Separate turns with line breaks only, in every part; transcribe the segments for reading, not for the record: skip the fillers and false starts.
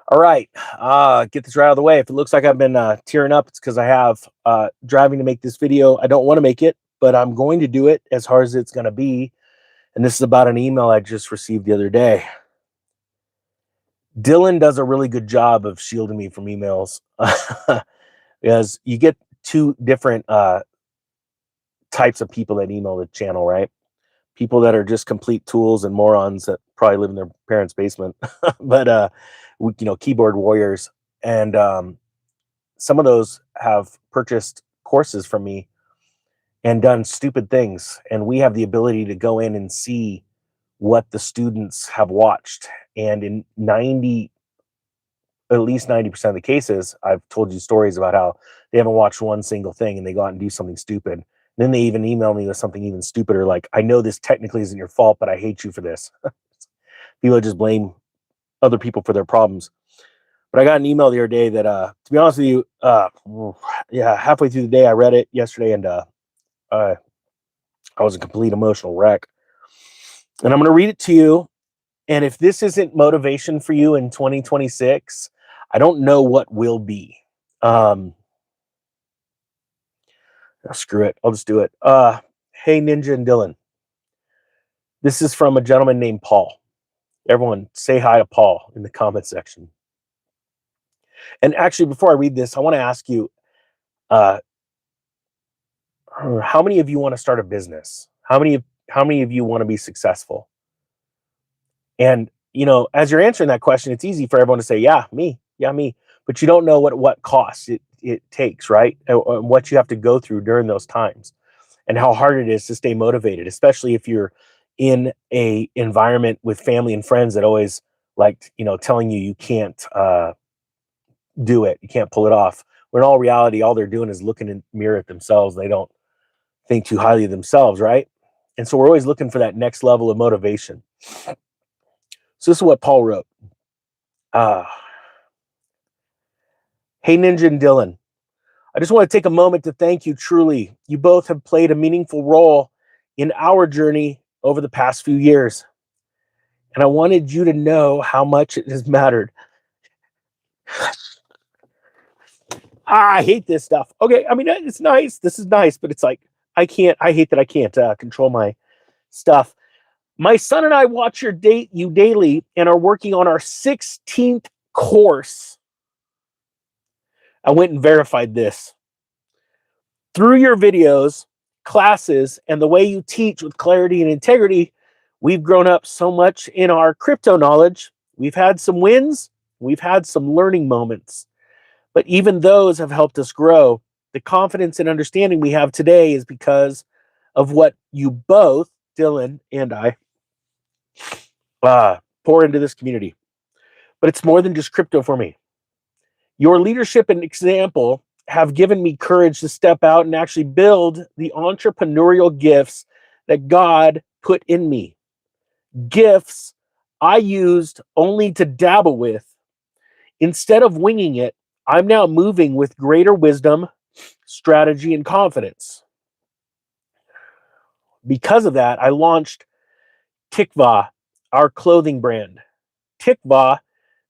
All right. Get this right out of the way. If it looks like I've been tearing up, it's because I have driving to make this video. I don't want to make it, but I'm going to do it as hard as it's going to be. And this is about an email I just received the other day. Dylan does a really good job of shielding me from emails because you get two different types of people that email the channel, right? People that are just complete tools and morons that probably live in their parents' basement, but keyboard warriors. And some of those have purchased courses from me and done stupid things. And we have the ability to go in and see what the students have watched. And in at least 90% of the cases, I've told you stories about how they haven't watched one single thing and they go out and do something stupid. And then they even email me with something even stupider, like, I know this technically isn't your fault, but I hate you for this. People just blame other people for their problems. But I got an email the other day that, to be honest with you, halfway through the day, I read it yesterday, and I was a complete emotional wreck. And I'm going to read it to you. And if this isn't motivation for you in 2026, I don't know what will be. Screw it. I'll just do it. Hey, Ninja and Dylan. This is from a gentleman named Paul. Everyone say hi to Paul in the comment section. And actually, before I read this, I want to ask you, how many of you want to start a business? How many of you want to be successful? And, as you're answering that question, it's easy for everyone to say, yeah, me. But you don't know what costs it takes, right? And what you have to go through during those times and how hard it is to stay motivated, especially if you're in a environment with family and friends that always telling you can't do it. You can't pull it off. When in all reality, all they're doing is looking in the mirror at themselves. They don't think too highly of themselves, right? And so we're always looking for that next level of motivation. So this is what Paul wrote. Hey, Ninja and Dylan. I just want to take a moment to thank you truly. You both have played a meaningful role in our journey over the past few years. And I wanted you to know how much it has mattered. I hate this stuff. Okay, I mean, it's nice. This is nice, but it's like, I hate that I can't control my stuff. My son and I watch you daily and are working on our 16th course. I went and verified this. Through your videos, classes, and the way you teach with clarity and integrity, we've grown up so much in our crypto knowledge. We've had some wins, we've had some learning moments, but even those have helped us grow. The confidence and understanding we have today is because of what you both, Dylan and I, pour into this community. But it's more than just crypto for me. Your leadership and example have given me courage to step out and actually build the entrepreneurial gifts that God put in me. Gifts I used only to dabble with. Instead of winging it, I'm now moving with greater wisdom, strategy, and confidence. Because of that, I launched Tikva, our clothing brand. Tikva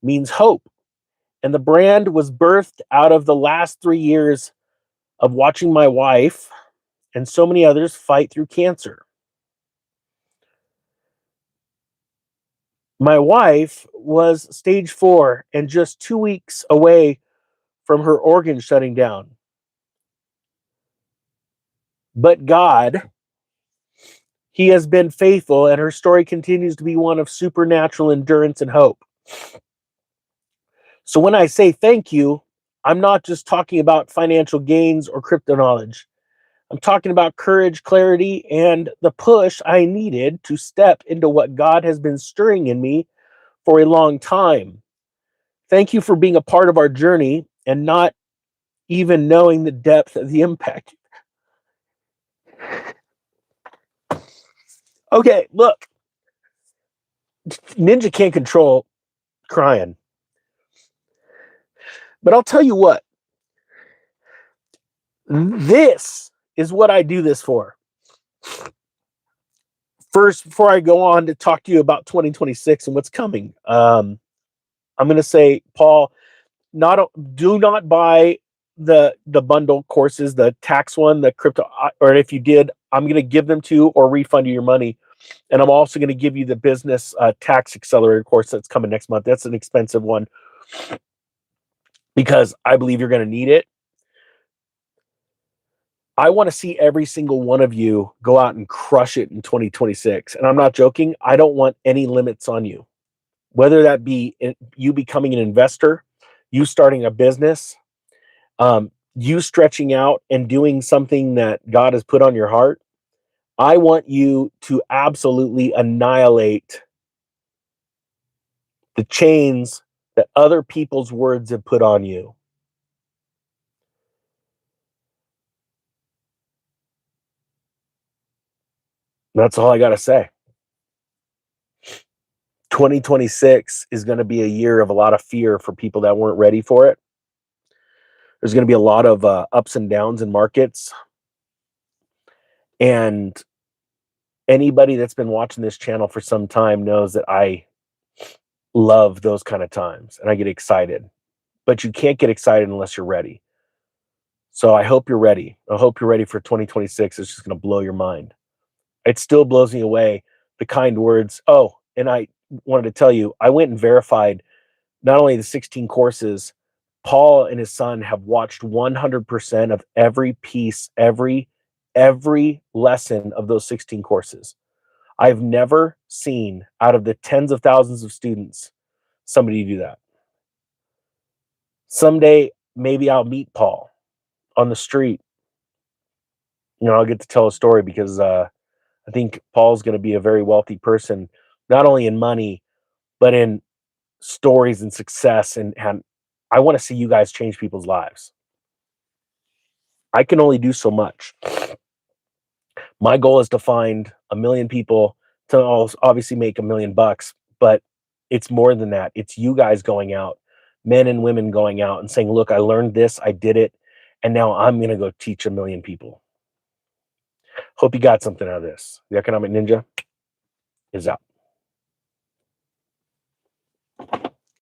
means hope. And the brand was birthed out of the last 3 years of watching my wife and so many others fight through cancer. My wife was stage 4 and just 2 weeks away from her organs shutting down. But God, He has been faithful, and her story continues to be one of supernatural endurance and hope. So when I say thank you, I'm not just talking about financial gains or crypto knowledge. I'm talking about courage, clarity, and the push I needed to step into what God has been stirring in me for a long time. Thank you for being a part of our journey and not even knowing the depth of the impact. Okay, look. Ninja can't control crying. But I'll tell you what. This is what I do this for. First, before I go on to talk to you about 2026 and what's coming, I'm I'm going to say, Paul, do not buy the bundle courses, the tax one, the crypto, or if you did, I'm going to give them to you or refund you your money. And I'm also going to give you the business tax accelerator course that's coming next month. That's an expensive one because I believe you're going to need it. I want to see every single one of you go out and crush it in 2026. And I'm not joking. I don't want any limits on you, whether that be you becoming an investor, you starting a business, you stretching out and doing something that God has put on your heart. I want you to absolutely annihilate the chains that other people's words have put on you. That's all I got to say. 2026 is going to be a year of a lot of fear for people that weren't ready for it. There's going to be a lot of ups and downs in markets. And anybody that's been watching this channel for some time knows that I love those kind of times and I get excited. But you can't get excited unless you're ready. So I hope you're ready. I hope you're ready for 2026. It's just going to blow your mind. It still blows me away, the kind words. Oh, and I wanted to tell you, I went and verified not only the 16 courses, Paul and his son have watched 100% of every piece, every lesson of those 16 courses. I've never seen out of the tens of thousands of students somebody do that. Someday, maybe I'll meet Paul on the street. I'll get to tell a story because I think Paul's going to be a very wealthy person, not only in money, but in stories and success. And I want to see you guys change people's lives. I can only do so much. My goal is to find 1 million people to obviously make $1 million, but it's more than that. It's you guys going out, men and women going out and saying, look, I learned this, I did it, and now I'm going to go teach 1 million people. Hope you got something out of this. The Economic Ninja is out.